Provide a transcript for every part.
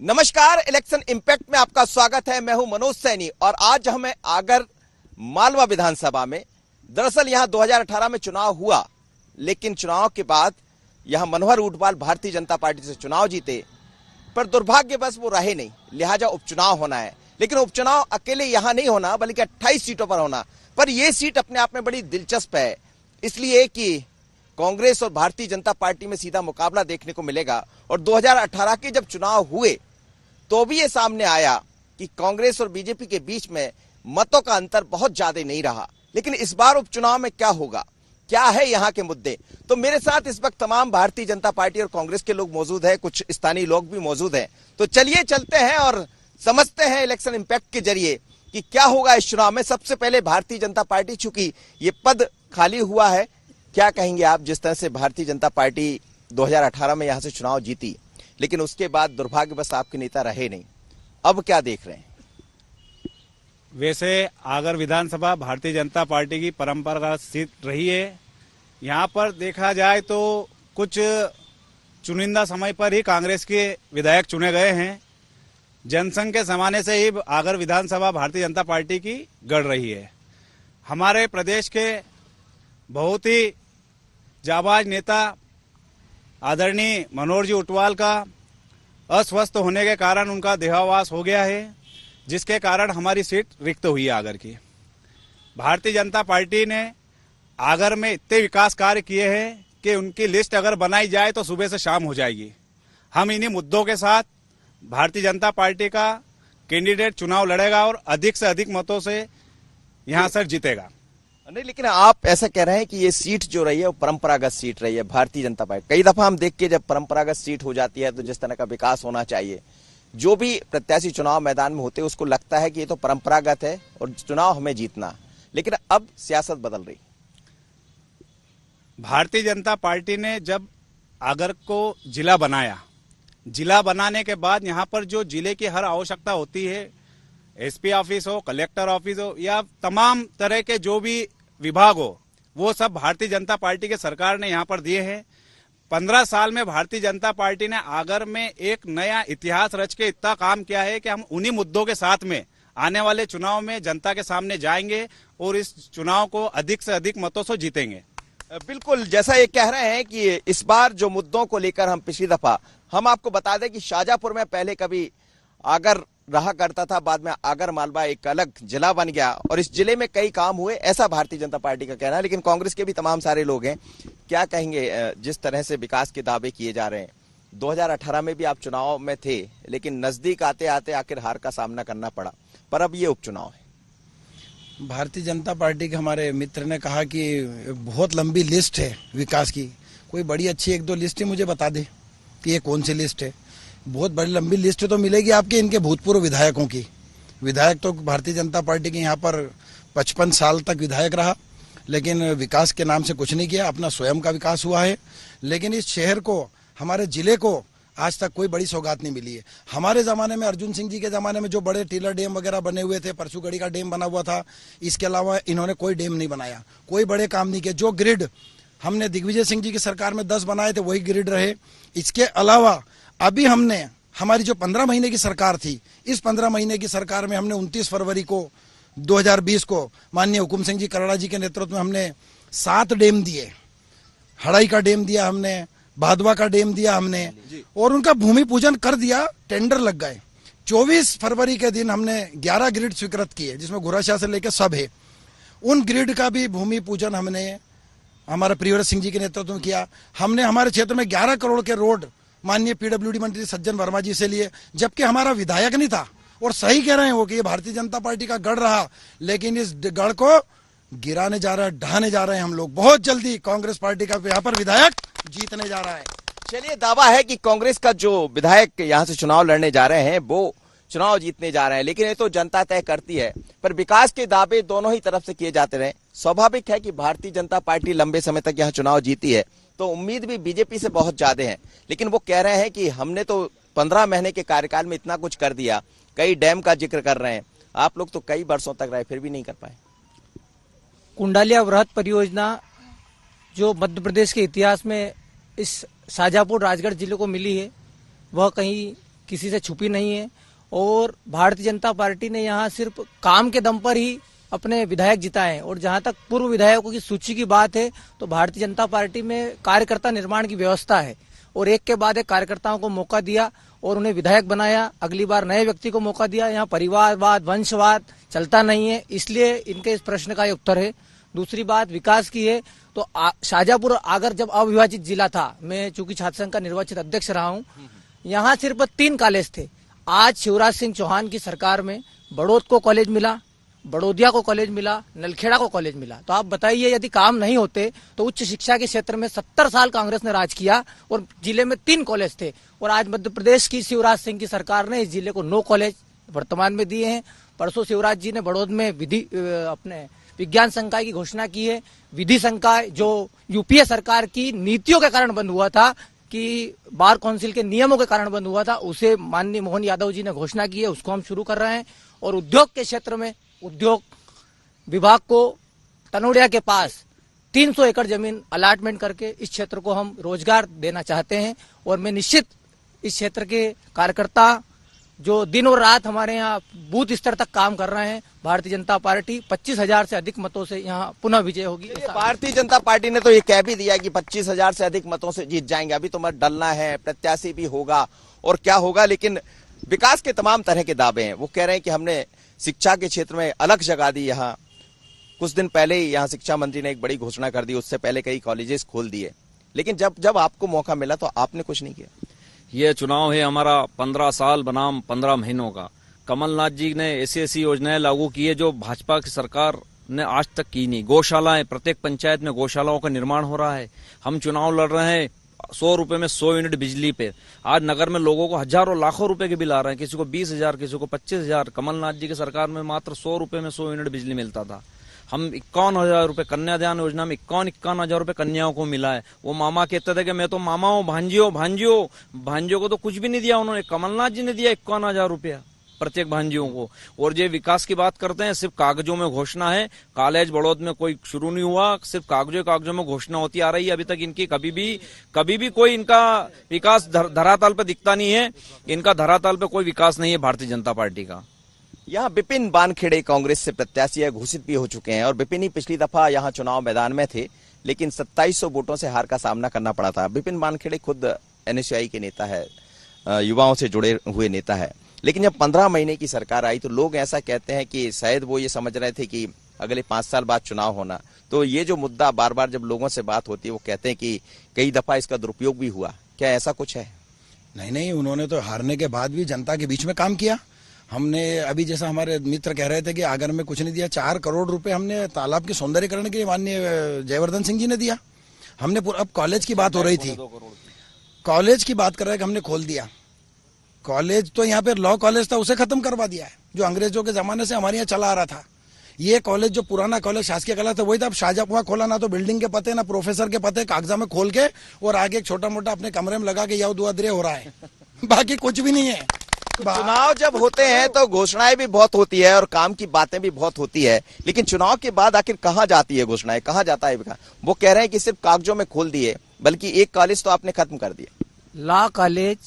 नमस्कार, election impact में आपका स्वागत है। मैं हूं मनोज सैनी और आज हमें आगर मालवा विधानसभा में, दरअसल यहां 2018 में चुनाव हुआ, लेकिन चुनाव के बाद यहां मनोहर ऊंटवाल भारतीय जनता पार्टी से चुनाव जीते, पर दुर्भाग्यवश वो रहे नहीं, लिहाजा उपचुनाव होना है। लेकिन उपचुनाव अकेले यहां नहीं होना, बल्कि 28 सीटों पर होना। पर यह सीट अपने आप में बड़ी दिलचस्प है, इसलिए कि कांग्रेस और भारतीय जनता पार्टी में सीधा मुकाबला देखने को मिलेगा। और 2018 के जब चुनाव हुए तो भी ये सामने आया कि कांग्रेस और बीजेपी के बीच में मतों का अंतर बहुत ज्यादा नहीं रहा। लेकिन इस बार उपचुनाव में क्या होगा, क्या है यहाँ के मुद्दे, तो मेरे साथ इस वक्त तमाम भारतीय जनता पार्टी और कांग्रेस के लोग मौजूद हैं, कुछ स्थानीय लोग भी मौजूद हैं। तो चलिए चलते हैं और समझते हैं इलेक्शन इंपैक्ट के जरिए कि क्या होगा इस चुनाव में। सबसे पहले भारतीय जनता पार्टी, चूंकि ये पद खाली हुआ है, क्या कहेंगे आप? जिस तरह से भारतीय जनता पार्टी 2018 में यहां से चुनाव जीती, लेकिन उसके बाद दुर्भाग्यवश आपके नेता रहे नहीं, अब क्या देख रहे हैं? वैसे आगर विधानसभा भारतीय जनता पार्टी की परंपरागत सीट रही है। यहाँ पर देखा जाए तो कुछ चुनिंदा समय पर ही कांग्रेस के विधायक चुने गए हैं। जनसंघ के जमाने से ही आगर विधानसभा भारतीय जनता पार्टी की गढ़ रही है। हमारे प्रदेश के बहुत ही जाबाज नेता आदरणीय मनोहर जी ऊंटवाल का अस्वस्थ होने के कारण उनका देहावसान हो गया है, जिसके कारण हमारी सीट रिक्त हुई है आगर की। भारतीय जनता पार्टी ने आगर में इतने विकास कार्य किए हैं कि उनकी लिस्ट अगर बनाई जाए तो सुबह से शाम हो जाएगी। हम इन्हीं मुद्दों के साथ भारतीय जनता पार्टी का कैंडिडेट चुनाव लड़ेगा और अधिक से अधिक मतों से यहां से जीतेगा। नहीं, लेकिन आप ऐसा कह रहे हैं कि ये सीट जो रही है वो परंपरागत सीट रही है भारतीय जनता पार्टी। कई दफा हम देख के जब परंपरागत सीट हो जाती है तो जिस तरह का विकास होना चाहिए, जो भी प्रत्याशी चुनाव मैदान में होते हैं उसको लगता है कि ये तो परंपरागत है और चुनाव हमें जीतना। लेकिन अब सियासत बदल रही। भारतीय जनता पार्टी ने जब आगर को जिला बनाया, जिला बनाने के बाद यहाँ पर जो जिले की हर आवश्यकता होती है, एसपी ऑफिस हो, कलेक्टर ऑफिस हो या तमाम तरह के जो भी विभाग हो, वो सब भारतीय जनता पार्टी के सरकार ने यहाँ पर दिए हैं। 15 साल में भारतीय जनता पार्टी ने आगर में एक नया इतिहास रच के इतना काम किया है कि हम उन्हीं मुद्दों के साथ में आने वाले चुनाव में जनता के सामने जाएंगे और इस चुनाव को अधिक से अधिक मतों से जीतेंगे। बिल्कुल, जैसा ये कह रहे हैं कि इस बार जो मुद्दों को लेकर हम पिछली दफा, हम आपको बता दें कि शाजापुर में पहले कभी आगर रहा करता था, बाद में आगर मालवा एक अलग जिला बन गया और इस जिले में कई काम हुए, ऐसा भारतीय जनता पार्टी का कहना है। लेकिन कांग्रेस के भी तमाम सारे लोग हैं, क्या कहेंगे जिस तरह से विकास के दावे किए जा रहे हैं? 2018 में भी आप चुनाव में थे, लेकिन नजदीक आते आते आखिर हार का सामना करना पड़ा, पर अब ये उपचुनाव है। भारतीय जनता पार्टी के हमारे मित्र ने कहा कि बहुत लंबी लिस्ट है विकास की, कोई बड़ी अच्छी एक दो लिस्ट ही मुझे बता दे कि ये कौन सी लिस्ट है। बहुत बड़ी लंबी लिस्ट तो मिलेगी आपके इनके भूतपूर्व विधायकों की। विधायक तो भारतीय जनता पार्टी के यहाँ पर 55 साल तक विधायक रहा, लेकिन विकास के नाम से कुछ नहीं किया। अपना स्वयं का विकास हुआ है, लेकिन इस शहर को, हमारे जिले को आज तक कोई बड़ी सौगात नहीं मिली है। हमारे ज़माने में, अर्जुन सिंह जी के ज़माने में जो बड़े टीलर डैम वगैरह बने हुए थे, परसूगढ़ी का डैम बना हुआ था, इसके अलावा इन्होंने कोई डैम नहीं बनाया, कोई बड़े काम नहीं किए। जो ग्रिड हमने दिग्विजय सिंह जी की सरकार में 10 बनाए थे वही ग्रिड रहे। इसके अलावा अभी हमने, हमारी जो 15 महीने की सरकार थी, इस 15 महीने की सरकार में हमने 29 फरवरी को 2020 को माननीय हुकुम सिंह जी कराड़ा जी के नेतृत्व में हमने 7 डैम दिए। हड़ाई का डैम दिया हमने, भादवा का डैम दिया हमने, और उनका भूमि पूजन कर दिया, टेंडर लग गए। 24 फरवरी के दिन हमने 11 ग्रिड स्वीकृत किए, जिसमें घुराशाह से लेकर सब है। उन ग्रिड का भी भूमि पूजन हमने हमारे प्रियव्रत सिंह जी के नेतृत्व में किया। हमने हमारे क्षेत्र में 11 करोड़ के रोड माननीय पीडब्ल्यूडी मंत्री सज्जन वर्मा जी से लिए, जबकि हमारा विधायक नहीं था। और सही कह रहे हैं वो कि ये भारतीय जनता पार्टी का गढ़ रहा, लेकिन इस गढ़ को गिराने जा रहा है, ढहाने जा रहे हैं हम लोग। बहुत जल्दी कांग्रेस पार्टी का यहाँ पर विधायक जीतने जा रहा है। चलिए, दावा है कि कांग्रेस का जो विधायक यहाँ से चुनाव लड़ने जा रहे हैं वो चुनाव जीतने जा रहे हैं, लेकिन ये तो जनता तय करती है। पर विकास के दावे दोनों ही तरफ से किए जाते रहे। स्वाभाविक है कि भारतीय जनता पार्टी लंबे समय तक यहाँ चुनाव जीती है, तो उम्मीद भी बीजेपी से बहुत ज्यादा है। लेकिन वो कह रहे हैं कि हमने तो 15 महीने के कार्यकाल में इतना कुछ कर दिया, कई डैम का जिक्र कर रहे हैं। आप लोग तो कई वर्षों तक रहे, फिर भी नहीं कर पाए। कुंडालिया वृहद परियोजना जो मध्य प्रदेश के इतिहास में इस शाजापुर राजगढ़ जिले को मिली है, वह कहीं किसी से छुपी नहीं है और भारतीय जनता पार्टी ने यहाँ सिर्फ काम के दम पर ही अपने विधायक जिताए हैं। और जहां तक पूर्व विधायकों की सूची की बात है तो भारतीय जनता पार्टी में कार्यकर्ता निर्माण की व्यवस्था है और एक के बाद एक कार्यकर्ताओं को मौका दिया और उन्हें विधायक बनाया। अगली बार नए व्यक्ति को मौका दिया। यहाँ परिवारवाद, वंशवाद चलता नहीं है, इसलिए इनके इस प्रश्न का ये उत्तर है। दूसरी बात विकास की है तो शाहजहांपुर अगर जब अविभाजित जिला था, मैं चूंकि छात्र संघ का निर्वाचित अध्यक्ष रहा हूँ, यहाँ सिर्फ 3 कॉलेज थे। आज शिवराज सिंह चौहान की सरकार में बड़ौद को कॉलेज मिला, बड़ौदिया को कॉलेज मिला, नलखेड़ा को कॉलेज मिला। तो आप बताइए यदि काम नहीं होते तो उच्च शिक्षा के क्षेत्र में 70 साल कांग्रेस ने राज किया और जिले में 3 कॉलेज थे और आज मध्य प्रदेश की शिवराज सिंह की सरकार ने इस जिले को 9 कॉलेज वर्तमान में दिए हैं। परसों शिवराज जी ने बड़ौद में अपने विज्ञान संकाय की घोषणा की है। विधि संकाय जो यूपीए सरकार की नीतियों के कारण बंद हुआ था, कि बार काउंसिल के नियमों के कारण बंद हुआ था, उसे माननीय मोहन यादव जी ने घोषणा की है, उसको हम शुरू कर रहे हैं। और उद्योग के क्षेत्र में उद्योग विभाग को तनोड़िया के पास 300 एकड़ जमीन अलाटमेंट करके इस क्षेत्र को हम रोजगार देना चाहते हैं। और मैं निश्चित इस क्षेत्र के कार्यकर्ता जो दिन और रात हमारे यहाँ बूथ स्तर तक काम कर रहे हैं, भारतीय जनता पार्टी 25,000 से अधिक मतों से यहाँ पुनः विजय होगी। भारतीय जनता पार्टी ने तो ये कह भी दिया कि 25,000 से अधिक मतों से जीत जाएंगे। अभी तो मत डलना है, प्रत्याशी भी होगा और क्या होगा, लेकिन विकास के तमाम तरह के दावे हैं। वो कह रहे हैं कि हमने शिक्षा के क्षेत्र में अलग जगह दी। यहाँ कुछ दिन पहले ही यहाँ शिक्षा मंत्री ने एक बड़ी घोषणा कर दी, उससे पहले कई कॉलेजेस खोल दिए, लेकिन जब आपको मौका मिला तो आपने कुछ नहीं किया। ये चुनाव है हमारा 15 साल बनाम 15 महीनों का। कमलनाथ जी ने ऐसी योजनाएं लागू की है जो भाजपा की सरकार ने आज तक की नहीं। गौशालाएं, प्रत्येक पंचायत में गौशालाओं का निर्माण हो रहा है। हम चुनाव लड़ रहे हैं 100 रुपए में 100 यूनिट बिजली पे। आज नगर में लोगों को हजारों लाखों रुपए के बिल आ रहे हैं, किसी को 20,000, किसी को 25,000। कमलनाथ जी की सरकार में मात्र 100 रुपए में 100 यूनिट बिजली मिलता था। हम 51,000 रुपए कन्यादान योजना में 51,000 रुपए कन्याओं को मिला है। वो मामा कहते थे कि मैं तो मामा हूँ, भांजियों को तो कुछ भी नहीं दिया उन्होंने। कमलनाथ जी ने दिया 51,000 रुपया प्रत्येक भांजियों को। और ये विकास की बात करते हैं, सिर्फ कागजों में घोषणा है। कॉलेज बड़ौद में कोई शुरू नहीं हुआ, सिर्फ कागजों में घोषणा होती आ रही है। अभी तक इनकी कभी भी कोई इनका विकास धरातल पे दिखता नहीं है। इनका धरातल पे कोई विकास नहीं है भारतीय जनता पार्टी का। यहाँ विपिन वानखेड़े कांग्रेस से प्रत्याशी घोषित भी हो चुके हैं और विपिन ही पिछली दफा यहाँ चुनाव मैदान में थे, लेकिन 2700 वोटों से हार का सामना करना पड़ा था। विपिन वानखेड़े खुद एनएसयूआई के नेता है, युवाओं से जुड़े हुए नेता है, लेकिन जब 15 महीने की सरकार आई तो लोग ऐसा कहते हैं कि शायद वो ये समझ रहे थे कि अगले 5 साल बाद चुनाव होना। तो ये जो मुद्दा बार बार जब लोगों से बात होती है, वो कहते हैं कि कई दफा इसका दुरुपयोग भी हुआ। क्या ऐसा कुछ है? नहीं, उन्होंने तो हारने के बाद भी जनता के बीच में काम किया। हमने अभी जैसा हमारे मित्र कह रहे थे कि आगर में कुछ नहीं दिया, 4 करोड़ रुपए हमने तालाब के सौंदर्यीकरण के लिए माननीय जयवर्धन सिंह जी ने दिया। हमने अब कॉलेज की बात हो रही थी, कॉलेज की बात कर रहे हैं कि हमने खोल दिया कॉलेज। तो यहाँ पे लॉ कॉलेज था, उसे खत्म करवा दिया है, जो अंग्रेजों के जमाने से हमारे यहाँ चला आ रहा था। ये कॉलेज जो पुराना कॉलेज शासकीय कला था वही था। अब शाहजहां खोला, ना तो बिल्डिंग के पते ना प्रोफेसर के पते, कागजा में खोल के और आगे एक छोटा मोटा अपने कमरे में लगा के याद दुआ दरे हो रहा है, बाकी कुछ भी नहीं है। चुनाव जब होते हैं तो घोषणाएं भी बहुत होती है और काम की बातें भी बहुत होती है, लेकिन चुनाव के बाद आखिर कहां जाती है घोषणाएं, कहां जाता है विकास? वो कह रहे हैं कि सिर्फ कागजों में खोल दिए, बल्कि एक कॉलेज तो आपने खत्म कर दिया। लॉ कॉलेज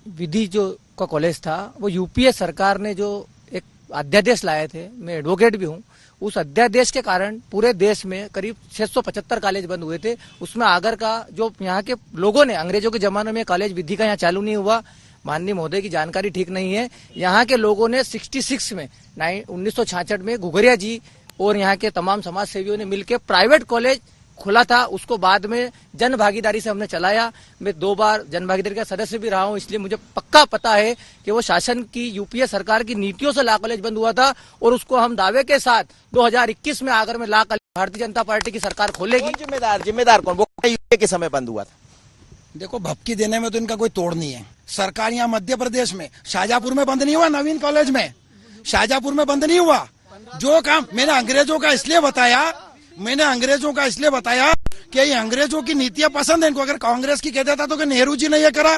विधि जो का कॉलेज था, वो यूपीए सरकार ने जो एक अध्यादेश लाए थे, मैं एडवोकेट भी हूँ, उस अध्यादेश के कारण पूरे देश में करीब 675 कॉलेज बंद हुए थे। उसमें आगर का जो यहाँ के लोगों ने, अंग्रेजों के जमाने में कॉलेज विधि का यहाँ चालू नहीं हुआ। माननीय महोदय की जानकारी ठीक नहीं है। यहाँ के लोगों ने 66 में 1966 में घुघरिया जी और यहाँ के तमाम समाज सेवियों ने मिलकर प्राइवेट कॉलेज खुला था। उसको बाद में जन भागीदारी से हमने चलाया। मैं 2 बार जन भागीदारी का सदस्य भी रहा हूँ, इसलिए मुझे पक्का पता है कि वो शासन की, यूपीए सरकार की नीतियों से लॉ कॉलेज बंद हुआ था और उसको हम दावे के साथ 2021 में आगर में law college Bharatiya Janata party की सरकार खोलेगी। जिम्मेदार कौन? वो यूपीए के समय बंद हुआ था। देखो, भपकी देने में तो इनका कोई तोड़ नहीं है। सरकार यहाँ मध्य प्रदेश में शाहजहांपुर में बंद नहीं हुआ, नवीन कॉलेज में शाहजहांपुर में बंद नहीं हुआ। जो काम मैंने अंग्रेजों का इसलिए बताया कि ये अंग्रेजों की नीतियां पसंद है इनको। अगर कांग्रेस की कह देता तो कि नेहरू जी ने ये करा,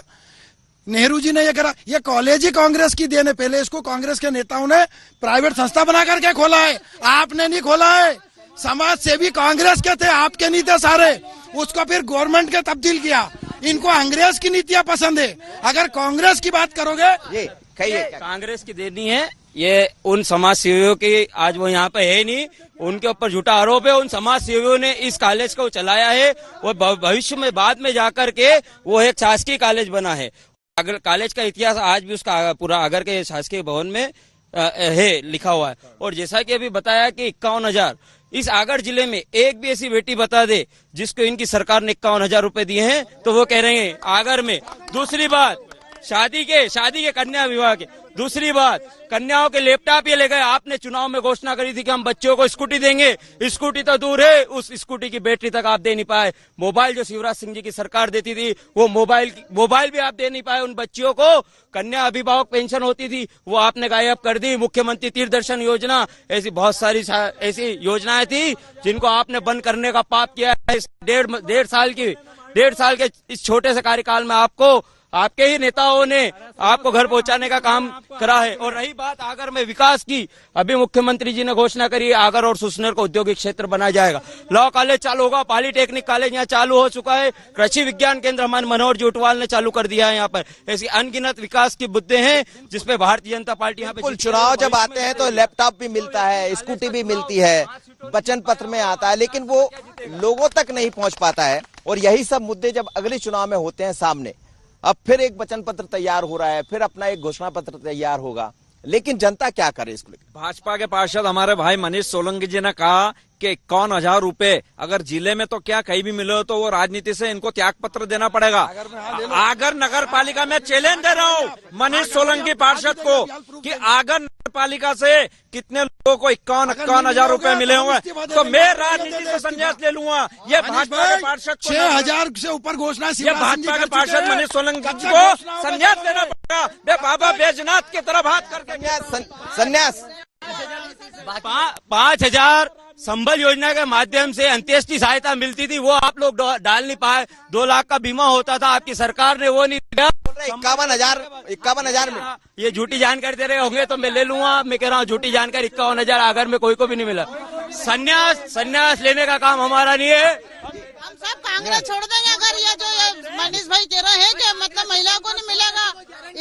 ये कॉलेज ही कांग्रेस की देने। पहले इसको कांग्रेस के नेताओं ने प्राइवेट संस्था बना करके खोला है, आपने नहीं खोला है। समाज सेवी कांग्रेस के थे, आपके नहीं थे सारे। उसको फिर गवर्नमेंट के तब्दील किया। इनको अंग्रेज की नीतियां पसंद है। अगर कांग्रेस की बात करोगे, ये कहिए। कांग्रेस की देनी है, ये उन समाज सेवियों की, आज वो यहाँ पे है नहीं, उनके ऊपर झूठा आरोप है। उन समाज सेवियों ने इस कॉलेज को चलाया है और भविष्य में बाद में जाकर के वो एक शासकीय कॉलेज बना है। अगर कॉलेज का इतिहास आज भी उसका पूरा आगर के शासकीय भवन में है लिखा हुआ है। और जैसा कि अभी बताया कि 51,000 इस आगर जिले में एक भी ऐसी बेटी बता दे जिसको इनकी सरकार ने 51,000 रुपए दिए हैं तो वो कह रहे हैं आगर में। दूसरी बात, शादी के कन्या विवाह के, दूसरी बात कन्याओं के लैपटॉप ये ले गए। आपने चुनाव में घोषणा करी थी कि हम बच्चों को स्कूटी देंगे, स्कूटी तो दूर है, उस स्कूटी की बैटरी तक आप दे नहीं पाए। मोबाइल जो शिवराज सिंह जी की सरकार देती थी वो मोबाइल भी आप दे नहीं पाए उन बच्चियों को। कन्या अभिभावक पेंशन होती थी वो आपने गायब कर दी। मुख्यमंत्री तीर्थदर्शन योजना, ऐसी बहुत सारी ऐसी योजनाएं थी जिनको आपने बंद करने का पाप किया है। इस डेढ़ साल के इस छोटे से कार्यकाल में आपके ही नेताओं ने आपको घर पहुंचाने का काम करा है। और रही बात आगर में विकास की, अभी मुख्यमंत्री जी ने घोषणा करी है आगर और सुसनेर को औद्योगिक क्षेत्र बनाया जाएगा। लॉ कॉलेज चालू होगा, पॉलिटेक्निक कॉलेज यहाँ चालू हो चुका है, कृषि विज्ञान केंद्र हमारे मनोहर जी उटवाल ने चालू कर दिया है। यहाँ पर ऐसी अनगिनत विकास की मुद्दे हैं जिसपे भारतीय जनता पार्टी यहाँ पे चुनाव जब आते हैं तो लैपटॉप भी मिलता है, स्कूटी भी मिलती है, वचन पत्र में आता है, लेकिन वो लोगों तक नहीं पहुंच पाता है। और यही सब मुद्दे जब अगले चुनाव में होते हैं सामने, अब फिर एक वचन पत्र तैयार हो रहा है, फिर अपना एक घोषणा पत्र तैयार होगा, लेकिन जनता क्या करे इसको लेकर? भाजपा के पार्षद हमारे भाई मनीष सोलंकी जी ने कहा कि 51,000 रुपए अगर जिले में तो क्या कहीं भी मिले हो तो वो राजनीति से इनको त्याग पत्र देना पड़ेगा। आगर नगर पालिका में चैलेंज दे रहा हूँ मनीष सोलंकी पार्षद को कि आगर नगर पालिका से कितने लोगों को 51,000 रुपए मिले होंगे तो मैं राजनीति से संन्यास ले लूंगा। ये भाजपा के पार्षद 6,000 से ऊपर घोषणा, ये भाजपा के पार्षद मनीष सोलंकी जी को संन्यास देना पड़ेगा। वे बाबा बैजनाथ की तरफ हाथ करके संन्यास 5,000 संबल योजना के माध्यम से अंत्येष्टि सहायता मिलती थी, वो आप लोग डाल नहीं पाए। 2 लाख का बीमा होता था, आपकी सरकार ने वो नहीं दिया। 51,000 में ये झूठी जानकारी दे रहे होंगे तो मैं ले लूंगा। मैं कह रहा हूँ झूठी जानकारी 51,000 आगर में कोई को भी नहीं मिला। संन्यास लेने का काम हमारा नहीं है। हम सब कांग्रेस छोड़ देंगे अगर ये जो मनीष भाई कह रहे हैं कि मतलब महिलाओं को नहीं मिलेगा।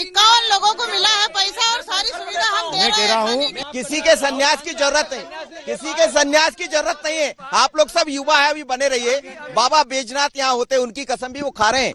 51 लोगों को मिला है पैसा और सारी सुविधा हम दे रहे हैं। किसी के संन्यास की जरूरत नहीं, किसी के संन्यास की जरूरत नहीं है। आप लोग सब युवा है, अभी बने रहिए। बाबा बैजनाथ यहाँ होते, उनकी कसम भी वो खा रहे हैं,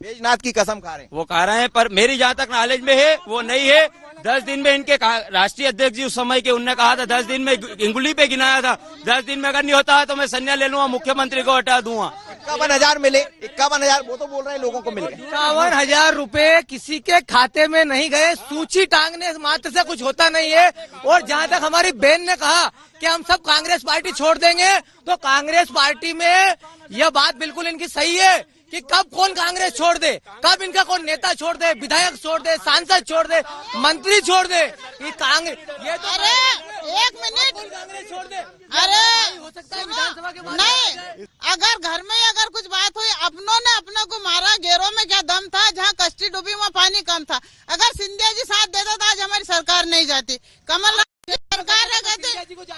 बैजनाथ की कसम खा रहे हैं। वो खा रहे हैं, पर मेरी जहाँ तक नॉलेज में है वो नहीं है। 10 दिन में इनके राष्ट्रीय अध्यक्ष जी उस समय के उनने कहा था 10 दिन में इंगुली पे गिनाया था। 10 दिन में अगर नहीं होता है तो मैं संन्यास ले लूंगा, मुख्यमंत्री को हटा दूंगा। 51,000 मिले, 51,000 वो तो बोल रहे हैं लोगों को मिल गए। 51,000 रुपए किसी के खाते में नहीं गए, सूची टांगने मात्र से कुछ होता नहीं है। और जहाँ तक हमारी बहन ने कहा कि हम सब कांग्रेस पार्टी छोड़ देंगे, तो कांग्रेस पार्टी में यह बात बिल्कुल इनकी सही है कि कब कौन कांग्रेस छोड़ दे, कब इनका कौन नेता छोड़ दे, विधायक छोड़ दे, सांसद छोड़ दे, मंत्री छोड़ दे। ये कांग्रेस, ये तो अरे 1 मिनट, कांग्रेस छोड़ दे। अरे हो सकता है विधानसभा के बाद नहीं, अगर घर में अगर कुछ बात हुई, अपनों ने अपने को मारा, घेरों में क्या दम था, जहाँ कश्ती डूबी वहाँ पानी कम था। अगर सिंधिया जी साथ देता था आज हमारी सरकार नहीं जाती। कमलनाथ सरकार ने कहती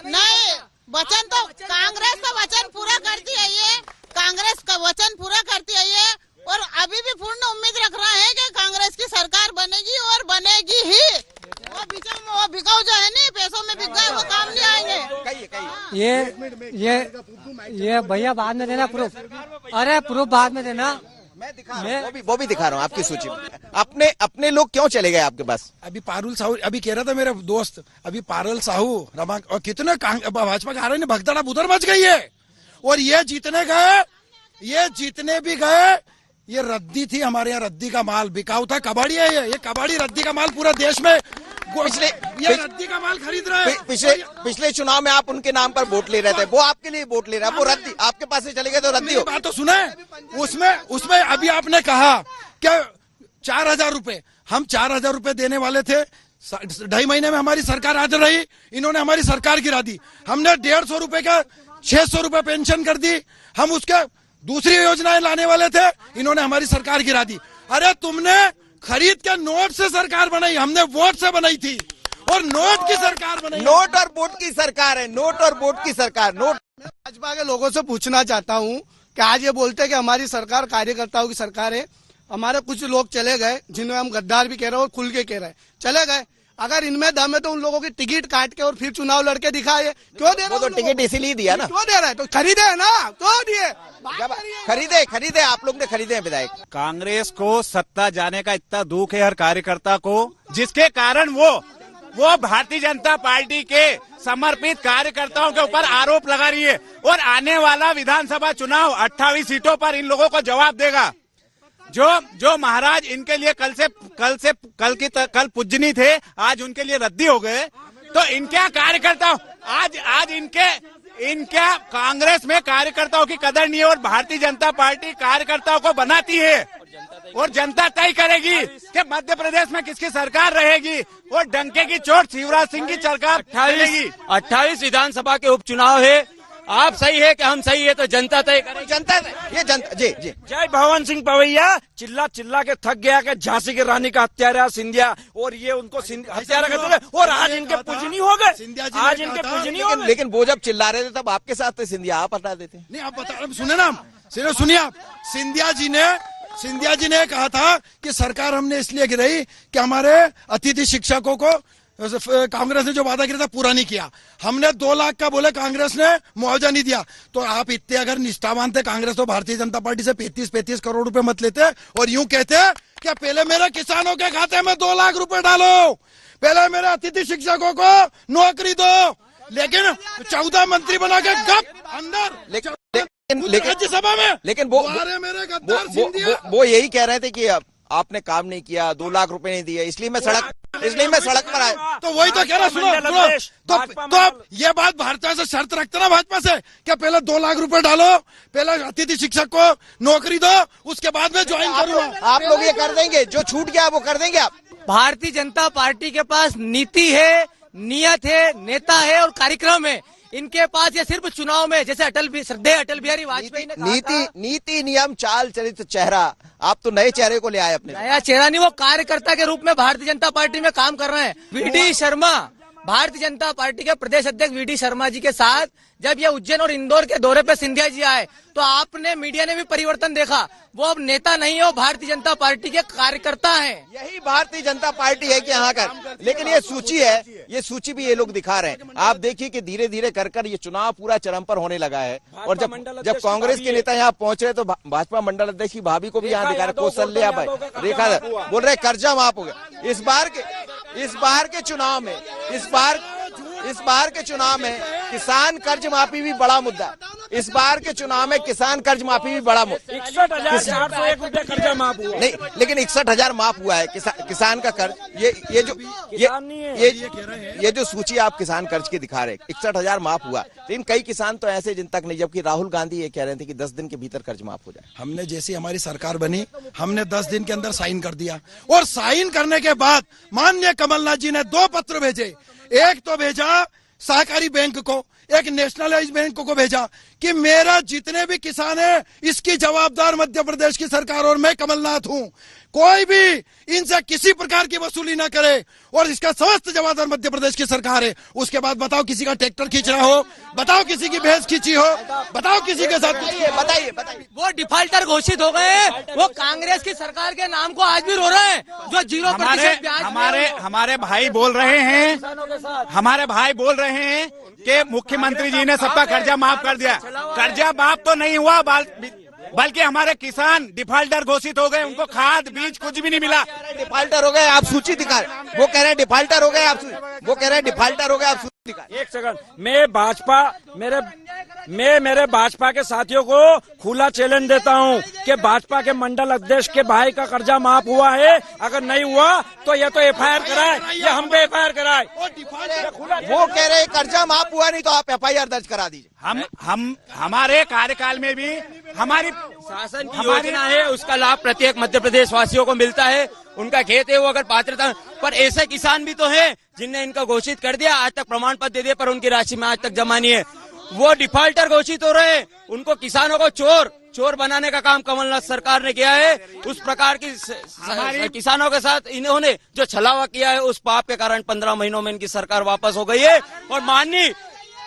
नहीं, वचन तो कांग्रेस का वचन पूरा करती है, ये कांग्रेस का वचन पूरा करती है ये। और अभी भी पूर्ण उम्मीद रख रहा है कि कांग्रेस की सरकार बनेगी और बनेगी ही। वो बिकाऊ जो है नहीं, पैसों में बिक गए, वो काम नहीं आएंगे। ये भैया बाद में देना प्रूफ। अरे प्रूफ बाद में देना। मैं दिखा रहा हूँ, वो भी दिखा रहा हूँ आपकी सूची में। अपने लोग क्यों चले गए आपके पास? अभी पारुल साहू अभी कह रहा था मेरा दोस्त, अभी पारुल साहू रमा और कितने भाजपा के हारे ने भगदड़ा बुधर मच गई है। और ये जीतने भी गए, ये रद्दी थी हमारे यहाँ, रद्दी का माल बिकाऊ था, कबाड़ी है ये कबाड़ी रद्दी का माल पूरा देश में ये रद्दी का माल खरीद रहे हैं। पिछले चुनाव में आप उनके नाम पर वोट ले रहे थे, वो आपके लिए वोट ले रहा है, वो रद्दी आपके पास से चले गए तो रद्दी हो। बात तो सुने, उसमें अभी आपने कहा क्या 4,000 रुपए, हम 4,000 रुपए देने वाले थे। 2.5 महीने में हमारी सरकार हाजिर रही, इन्होंने हमारी सरकार गिरा दी। हमने 150 रुपए का 600 रुपए पेंशन कर दी। हम उसके दूसरी योजनाएं लाने वाले थे, इन्होंने हमारी सरकार गिरा दी। अरे तुमने खरीद के नोट से सरकार बनाई, हमने वोट से बनाई थी और नोट की सरकार बनाई। नोट और वोट की सरकार है, नोट और वोट की सरकार। नोट भाजपा के लोगों से पूछना चाहता हूँ कि आज ये बोलते कि हमारी सरकार कार्यकर्ताओं की सरकार है। हमारे कुछ लोग चले गए जिन्हें हम गद्दार भी कह रहे हैं और खुल के कह रहे हैं, चले गए। अगर इनमें दम है तो उन लोगों की टिकट काट के और फिर चुनाव लड़के दिखाए। क्यों दे रहे? वो तो टिकट इसीलिए दिया ना, क्यों दे रहे? तो खरीदे है ना, तो दिए। खरीदे आप लोग ने खरीदे हैं विधायक। कांग्रेस को सत्ता जाने का इतना दुख है हर कार्यकर्ता को, जिसके कारण वो भारतीय जनता पार्टी के समर्पित कार्यकर्ताओं के ऊपर आरोप लगा रही है। और आने वाला विधानसभा चुनाव 28 सीटों पर इन लोगों को जवाब देगा। जो महाराज इनके लिए कल पूजनी थे, आज उनके लिए रद्दी हो गए। तो इनके कार्यकर्ता आज इनके कांग्रेस में कार्यकर्ताओं की कदर नहीं है। और भारतीय जनता पार्टी कार्यकर्ताओं को बनाती है और जनता तय करेगी कि मध्य प्रदेश में किसकी सरकार रहेगी। और डंके की चोट शिवराज सिंह की सरकार चलेगी। 28 विधानसभा के उपचुनाव है। आप सही है कि हम सही है तो जनता तय करेगी। जनता जी। जय भवन सिंह पवैया चिल्ला के थक गया कि झांसी की रानी का हत्यारा सिंधिया, और ये उनको हत्यारा कहते थे। और आज इनके पूजनी हो गए, आज इनके पूजनी हो गए। लेकिन वो जब चिल्ला रहे थे तब आपके साथ थे सिंधिया, आप हटा देते। नहीं, आप बता, सुने ना, सुनिए आप। सिंधिया जी ने कहा था कि सरकार हमने इसलिए गिराई कि हमारे अतिथि शिक्षकों को कांग्रेस ने जो वादा किया था पूरा नहीं किया। हमने 2 लाख का बोले, कांग्रेस ने मुआवजा नहीं दिया। तो आप इतने अगर निष्ठावान थे, कांग्रेस तो भारतीय जनता पार्टी से 35 करोड़ रुपए मत लेते और यूं कहते कि पहले मेरे किसानों के खाते में 2 लाख रुपए डालो, पहले मेरे अतिथि शिक्षकों को नौकरी दो। लेकिन 14 मंत्री बना के गप अंदर राज्यसभा में। लेकिन वो यही कह रहे थे कि आपने काम नहीं किया, 2 लाख रुपए नहीं दिए, इसलिए मैं सड़क पर आया। तो वही तो कह रहा, सुनो तो ये बात भाजपा से शर्त रखते ना, भाजपा से क्या पहले 2 लाख रुपए डालो, पहले अतिथि शिक्षक को नौकरी दो, उसके बाद में ज्वाइन करूंगा। आप लोग ये कर देंगे, जो छूट गया वो कर देंगे आप। भारतीय जनता पार्टी के पास नीति है, नियत है, नेता है और कार्यक्रम है। इनके पास ये सिर्फ चुनाव में, जैसे अटल बिहारी वाजपेयी ने कहा था, नीति नियम चाल चरित्र चेहरा। आप तो नए चेहरे को ले आए अपने। नया चेहरा नहीं, वो कार्यकर्ता के रूप में भारतीय जनता पार्टी में काम कर रहे हैं। वीडी शर्मा, भारतीय जनता पार्टी के प्रदेश अध्यक्ष वीडी शर्मा जी के साथ जब ये उज्जैन और इंदौर के दौरे पे सिंधिया जी आए तो आपने मीडिया ने भी परिवर्तन देखा। वो अब नेता नहीं है, वो भारतीय जनता पार्टी के कार्यकर्ता हैं। यही भारतीय जनता पार्टी है कि यहाँ कर। लेकिन ये सूची है, ये सूची भी ये लोग दिखा रहे हैं। आप देखिए कि धीरे धीरे कर ये चुनाव पूरा चरम पर होने लगा है। और जब कांग्रेस के नेता यहाँ पहुंच रहे तो भाजपा मंडल अध्यक्ष की भाभी को भी यहाँ दिखा रहे, कौशल्या भाई रेखा बोल रहे कर्जा माफ हो गया। इस बार के चुनाव में किसान कर्ज माफी भी बड़ा मुद्दा। इस बार के चुनाव में किसान कर्ज माफी भी बड़ा मुद्दा। 61,401 रुपया कर्जा माफ हुआ। नहीं, लेकिन 61,000 माफ हुआ है किसान का कर्ज। ये जो सूची आप किसान कर्ज की दिखा रहे, 61,000 माफ हुआ। लेकिन कई किसान तो ऐसे जिन तक नहीं, जबकि राहुल गांधी ये कह रहे थे कि 10 दिन के भीतर कर्ज माफ हो जाए। हमने जैसी हमारी सरकार बनी, हमने 10 दिन के अंदर साइन कर दिया। और साइन करने के बाद माननीय कमलनाथ जी ने 2 पत्र भेजे। एक तो भेजा सहकारी बैंक को, एक नेशनलाइज बैंक को भेजा कि मेरा जितने भी किसान हैं इसकी जवाबदार मध्य प्रदेश की सरकार और मैं कमलनाथ हूं। कोई भी इनसे किसी प्रकार की वसूली ना करे और इसका समस्त जवाबदार मध्य प्रदेश की सरकार है। उसके बाद बताओ किसी का ट्रैक्टर खींच रहा हो, बताओ किसी की भैंस खींची हो, बताओ किसी के साथ बताइए। वो डिफाल्टर घोषित हो गए। वो कांग्रेस की सरकार के नाम को आज भी रो रहे हैं, जो 0% ब्याज। हमारे भाई बोल रहे हैं कि मुख्यमंत्री जी ने सबका कर्जा माफ कर दिया। कर्जा माफ तो नहीं हुआ, बल्कि हमारे किसान डिफाल्टर घोषित हो गए। उनको खाद बीज कुछ भी नहीं मिला। डिफाल्टर हो गए, आप सूची दिखा रहे। वो कह रहे हैं डिफाल्टर हो गए आप, सूची दिखा। एक सेकंड, मैं मेरे भाजपा के साथियों को खुला चैलेंज देता हूं कि भाजपा के मंडल अध्यक्ष के भाई का कर्जा माफ हुआ है। अगर नहीं हुआ तो ये तो FIR कराए, ये हम पे FIR कराए। वो कह रहे कर्जा माफ हुआ नहीं तो आप FIR दर्ज करा दीजिए। हम हमारे कार्यकाल में भी हमारी शासन की योजना है, उसका लाभ प्रत्येक मध्य प्रदेश वासियों को मिलता है। उनका खेत है, वो अगर पात्रता, पर ऐसे किसान भी तो हैं जिनने इनका घोषित कर दिया, आज तक प्रमाण पत्र दे दिए पर उनकी राशि में आज तक जमा नहीं है। वो डिफाल्टर घोषित हो रहे हैं। उनको किसानों को चोर बनाने का काम कमलनाथ सरकार ने किया है। उस प्रकार की किसानों के साथ इन्होंने जो छलावा किया है, उस पाप के कारण 15 महीनों में इनकी सरकार वापस हो गई है। और माननीय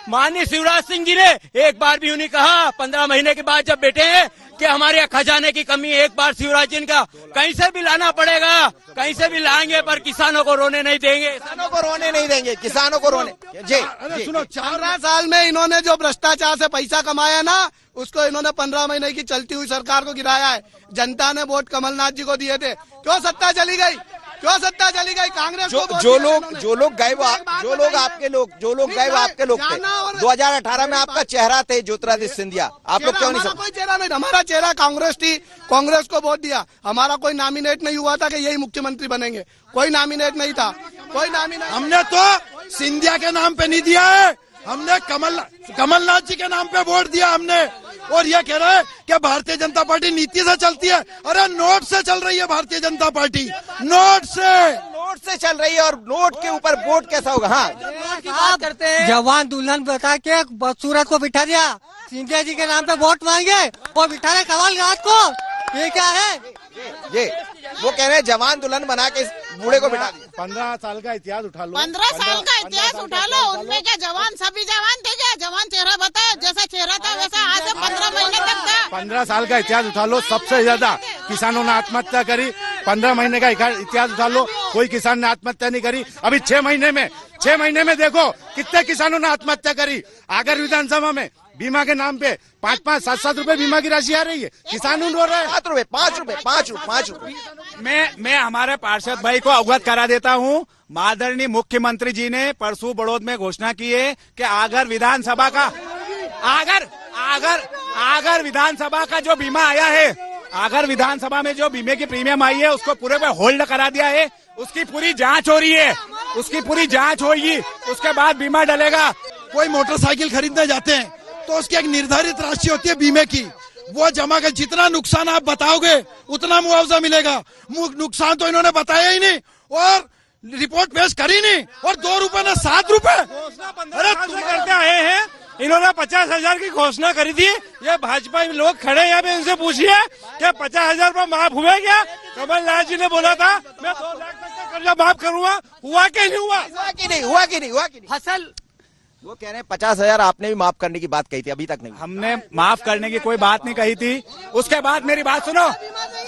माननीय शिवराज सिंह जी ने एक बार भी उन्हें कहा 15 महीने के बाद जब बैठे हैं कि हमारे यहाँ खजाने की कमी है, एक बार शिवराज जी का कहीं से भी लाना पड़ेगा, कहीं से भी लाएंगे पर किसानों को रोने नहीं देंगे, किसानों को रोने नहीं देंगे, किसानों को रोने। जी सुनो, 14 साल में इन्होंने जो भ्रष्टाचार से पैसा कमाया ना, उसको इन्होंने 15 महीने की चलती हुई सरकार को गिराया है। जनता ने वोट कमलनाथ जी को दिए थे, क्यों सत्ता चली गई, क्यों सत्ता चली गई? कांग्रेस को जो लोग गए वो आपके लोग थे। 2018 में आपका चेहरा थे ज्योतिरादित्य सिंधिया, आप लोग क्यों नहीं सकते? कोई चेहरा नहीं, हमारा चेहरा कांग्रेस थी, कांग्रेस को वोट दिया। हमारा कोई नॉमिनेट नहीं हुआ था कि यही मुख्यमंत्री बनेंगे, कोई नॉमिनेट नहीं था, कोई नॉमिनेट। हमने तो सिंधिया के नाम पे नहीं दिया है, हमने कमलनाथ जी के नाम पे वोट दिया हमने। और ये कह रहे हैं कि भारतीय जनता पार्टी नीति से चलती है। अरे नोट से चल रही है भारतीय जनता पार्टी, नोट से चल रही है। और नोट के ऊपर वोट कैसा होगा? हाँ, बात करते हैं। जवान दुल्हन बता के सूरत को बिठा दिया, सिंधिया जी के नाम पे वोट मांगे और बिठा रहे कमल रात को, ये क्या है? ये वो कह रहे हैं जवान दुल्हन बना के इस बूढ़े को बिठा दिया। 15 साल का इतिहास उठा लो, 15 साल का इतिहास उठा लो, उनमें क्या जवान सभी जवान थे क्या? जवान चेहरा बताया, जैसा चेहरा था वैसा आज से 15 महीने तक था। 15 साल का इतिहास उठा लो, सबसे ज्यादा किसानों ने आत्महत्या करी। 15 महीने का इतिहास उठा लो, कोई किसान ने आत्महत्या नहीं करी। अभी 6 महीने में देखो कितने किसानों ने आत्महत्या करी। आगर विधानसभा में बीमा के नाम पे 5-5, 7-7 रुपए बीमा की राशि आ रही है, किसान रो रहे हैं 5 रुपए। मैं हमारे पार्षद भाई को अवगत करा देता हूँ। माननीय मुख्यमंत्री जी ने परसों बड़ौद में घोषणा की है कि आगर विधानसभा का जो बीमा आया है, आगर विधानसभा में जो बीमे की प्रीमियम आई है उसको पूरे पे होल्ड करा दिया है। उसकी पूरी जांच हो रही है, उसकी पूरी जांच होगी, उसके बाद बीमा डलेगा। कोई मोटरसाइकिल खरीदने जाते हैं तो उसकी एक निर्धारित राशि होती है बीमे की, वो जमा कर जितना नुकसान आप बताओगे उतना मुआवजा मिलेगा। नुकसान तो इन्होंने बताया ही नहीं और रिपोर्ट पेश करी नहीं, और 2 रुपए ने 7 रुपए। अरे करते आए हैं, इन्होंने 50,000 की घोषणा करी थी। ये भाजपा लोग खड़े हैं, अभी इनसे पूछिए कि 50,000 रुपए माफ हुए क्या? कमलनाथ जी ने बोला था मैं 2 लाख तक का कर्जा माफ करूंगा, हुआ कि नहीं हुआ? फसल वो कह रहे हैं 50,000 आपने भी माफ करने की बात कही थी, अभी तक नहीं। हमने माफ करने की कोई बात नहीं कही थी। उसके बाद मेरी बात सुनो,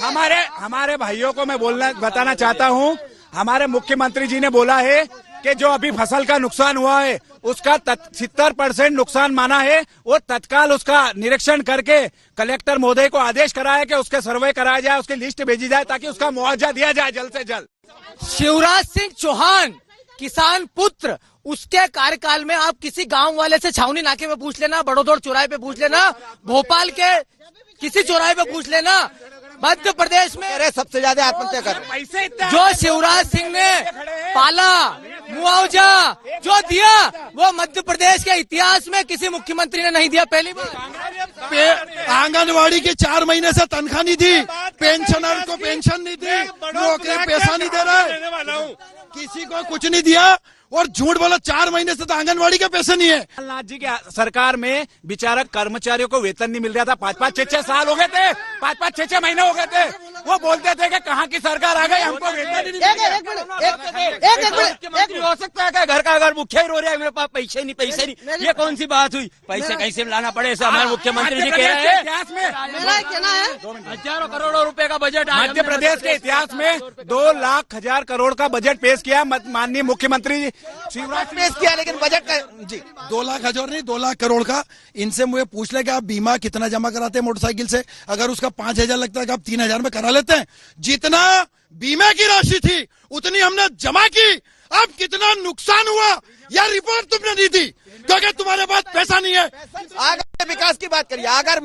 हमारे भाइयों को मैं बताना चाहता हूँ, हमारे मुख्यमंत्री जी ने बोला है कि जो अभी फसल का नुकसान हुआ है उसका 70% नुकसान माना है। वो तत्काल उसका निरीक्षण करके कलेक्टर महोदय को आदेश कराया कि उसके सर्वे कराया जाए, उसकी लिस्ट भेजी जाए ताकि उसका मुआवजा दिया जाए जल्द से जल्द। शिवराज सिंह चौहान किसान पुत्र, उसके कार्यकाल में आप किसी गांव वाले से छावनी नाके पे पूछ लेना, बड़ोदर चौराहे पे पूछ लेना, भोपाल के किसी चौराहे पे पूछ लेना, मध्य प्रदेश में सबसे ज्यादा आत्महत्या कर जो शिवराज सिंह ने पाला, मुआवजा जो दिया वो मध्य प्रदेश के इतिहास में किसी मुख्यमंत्री ने नहीं दिया। पहली बार आंगनवाड़ी की 4 महीने से तनख्वाह नहीं दी, पेंशनर को पेंशन नहीं दी, नौकरी पैसा नहीं दे रहा, किसी को कुछ नहीं दिया। और झूठ बोला 4 महीने से तो आंगनवाड़ी के पैसे नहीं है। कमलनाथ जी के सरकार में बेचारा कर्मचारियों को वेतन नहीं मिल रहा था, 5-5, 6-6 साल हो गए थे, 5-5, 6-6 महीने हो गए थे। वो बोलते थे कि कहाँ की सरकार आ गई, हमको वेतन ही नहीं मुख्यमंत्री हो सकता है क्या? घर का अगर मुखिया ही रो रहा है मेरे पास पैसे नहीं, ये कौन सी बात हुई? पैसे कैसे लाना पड़े, ऐसा हमारे मुख्यमंत्री जी कह रहे हैं। इतिहास में हजारों करोड़ों रुपए का बजट मध्य प्रदेश के इतिहास में 2,00,000 करोड़ का बजट पेश किया माननीय मुख्यमंत्री शिवराज पेश किया, लेकिन बजट का जी 2,00,000 नहीं 2,00,000 करोड़ का। इनसे मुझे पूछ ले कि आप बीमा कितना जमा कराते हैं मोटरसाइकिल से? अगर उसका 5,000 लगता है कि आप 3,000 में करा लेते हैं। जितना बीमा की राशि थी उतनी हमने जमा की, अब कितना नुकसान हुआ यह रिपोर्ट तुमने दी थी, क्योंकि तुम्हारे पास पैसा नहीं है। आगर विकास की बात करिए, आगर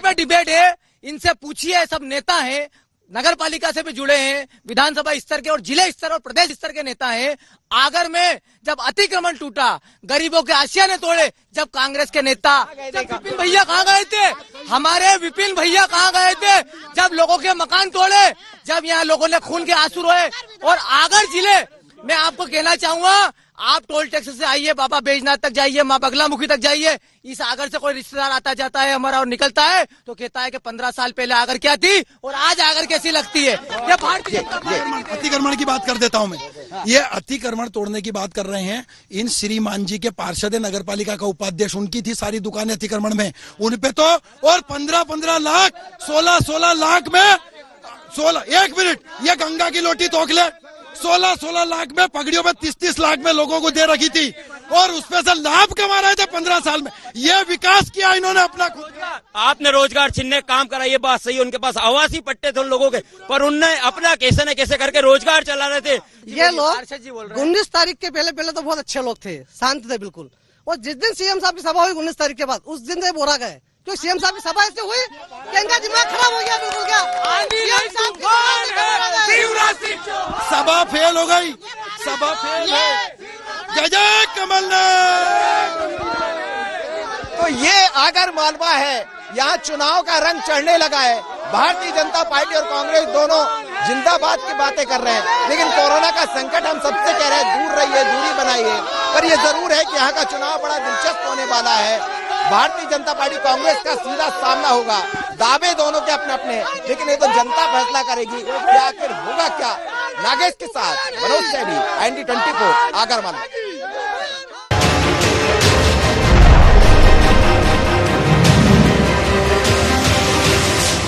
में डिबेट है, इनसे पूछिए, सब नेता है, नगर पालिका से भी जुड़े हैं, विधानसभा स्तर के और जिले स्तर और प्रदेश स्तर के नेता हैं। आगर में जब अतिक्रमण टूटा, गरीबों के आशिया ने तोड़े, जब कांग्रेस के नेता, जब विपिन भैया कहाँ गए थे? हमारे विपिन भैया कहाँ गए थे जब लोगों के मकान तोड़े, जब यहाँ लोगों ने खून के आंसू रोए? और आगर जिले मैं आपको कहना चाहूंगा, आप टोल टैक्स से आइए, बाबा बैजनाथ तक जाइए, माँ बगलामुखी तक जाइए, इस आगर से कोई रिश्तेदार आता जाता है हमारा और निकलता है तो कहता है कि 15 साल पहले आगर क्या थी और आज आगर कैसी लगती है। ये भारतीय अतिक्रमण की बात कर देता हूं मैं, ये अतिक्रमण तोड़ने की बात कर रहे हैं। इन श्रीमान जी के पार्षद नगर पालिका का उपाध्यक्ष, उनकी थी सारी दुकानें अतिक्रमण में, उन पे तो और 15-15 लाख 16-16 लाख में 1 मिनट ये गंगा की लोटी तोक ले, 16-16 लाख में पगड़ियों में 30-30 लाख में लोगों को दे रखी थी और उसमें से लाभ कमा रहे थे 15 साल में। ये विकास किया इन्होंने अपना खुद का। आपने रोजगार छीनने काम करा, ये बात सही है, उनके पास आवासीय पट्टे थे उन लोगों के, पर उनने अपना कैसे न कैसे करके रोजगार चला रहे थे। ये लोग 19 तारीख के पहले तो बहुत अच्छे लोग थे, शांत थे बिल्कुल, और जिस दिन सीएम साहब की सभा हुई 19 तारीख के बाद, उस दिन से बोरा गए। तो सीएम साहब की सभा ऐसे हुई कि इनका दिमाग खराब हो गया बिल्कुल। क्या सभा फेल हो गई, सभा फेल है। जय जय कमलनाथ। तो ये आगर मालवा है, यहाँ चुनाव का रंग चढ़ने लगा है। भारतीय जनता पार्टी और कांग्रेस दोनों जिंदाबाद की बातें कर रहे हैं, लेकिन कोरोना का संकट हम सबसे कह रहे हैं दूर रहिए, दूरी बनाइए। पर यह जरूर है कि यहाँ का चुनाव बड़ा दिलचस्प होने वाला है। भारतीय जनता पार्टी कांग्रेस का सीधा सामना होगा, दावे दोनों के अपने अपने, लेकिन ये तो जनता फैसला करेगी कि आखिर होगा क्या। नागेश के साथ मनोज सैनी, IND 24 आगरमालवा।